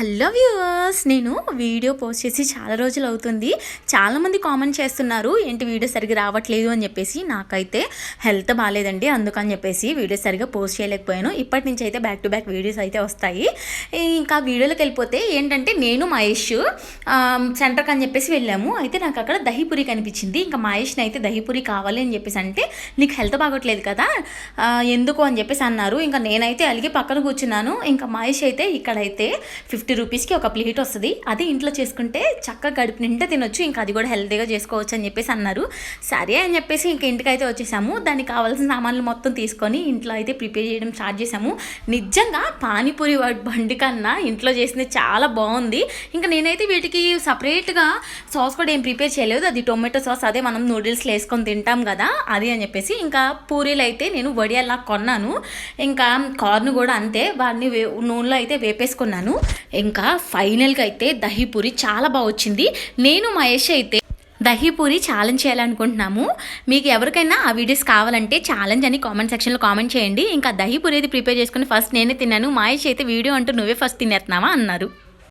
Hello viewers, నేను video post చేసి చాలా రోజులు అవుతుంది. చాలామంది కామెంట్ చేస్తున్నారు ఏంటి వీడియో సరిగ్గా రావట్లేదు అని చెప్పేసి. నాకైతే హెల్త్ బాగాలేదండి, అందుకని చెప్పేసి వీడియో సరిగ్గా పోస్ట్ చేయలేకపోయాను. ఇప్పటి నుంచి అయితే బ్యాక్ టు బ్యాక్ వీడియోస్ అయితే వస్తాయి. ఇంకా వీడియోలోకి వెళ్ళిపోతే ఏంటంటే, నేను మహేష్ సెంటర్కి అని చెప్పేసి వెళ్ళాము. అయితే నాకు అక్కడ దహీపూరి కనిపించింది. ఇంకా మహేష్ని అయితే దహీపూరి కావాలి అని చెప్పేసి అంటే, నీకు హెల్త్ బాగోట్లేదు కదా ఎందుకు అని చెప్పేసి అన్నారు. ఇంకా నేనైతే అలిగి పక్కన కూర్చున్నాను. ఇంకా మహేష్ అయితే ఇక్కడైతే 50 రూపీస్కి ఒక ప్లేట్ వస్తుంది, అది ఇంట్లో చేసుకుంటే చక్కగా గడిపి నిండా తినొచ్చు, ఇంకా అది కూడా హెల్తీగా చేసుకోవచ్చు అని చెప్పేసి అన్నారు. సరే అని చెప్పేసి ఇంక ఇంటికైతే వచ్చేసాము. దానికి కావాల్సిన సామాన్లు మొత్తం తీసుకొని ఇంట్లో అయితే ప్రిపేర్ చేయడం స్టార్ట్ చేసాము. నిజంగా పానీపూరి బండి కన్నా ఇంట్లో చేసింది చాలా బాగుంది. ఇంకా నేనైతే వీటికి సపరేట్గా సాస్ కూడా ఏం ప్రిపేర్ చేయలేదు, అది టొమాటో సాస్, అదే మనం నూడిల్స్లో వేసుకొని తింటాం కదా అది అని చెప్పేసి. ఇంకా పూరీలు అయితే నేను వడియాలా కొన్నాను, ఇంకా కార్న్ కూడా అంతే, వాటిని నూనెలో అయితే వేపేసుకున్నాను. ఇంకా ఫైనల్గా అయితే దహీపూరి చాలా బాగా వచ్చింది. నేను మహేష్ అయితే దహీపూరి ఛాలెంజ్ చేయాలనుకుంటున్నాము. మీకు ఎవరికైనా ఆ వీడియోస్ కావాలంటే ఛాలెంజ్ అని కామెంట్ సెక్షన్లో కామెంట్ చేయండి. ఇంకా దహీపూరి అయితే ప్రిపేర్ చేసుకుని ఫస్ట్ నేనే తిన్నాను. మహేష్ అయితే వీడియో అంటూ నువ్వే ఫస్ట్ తినేస్తున్నావా అన్నారు.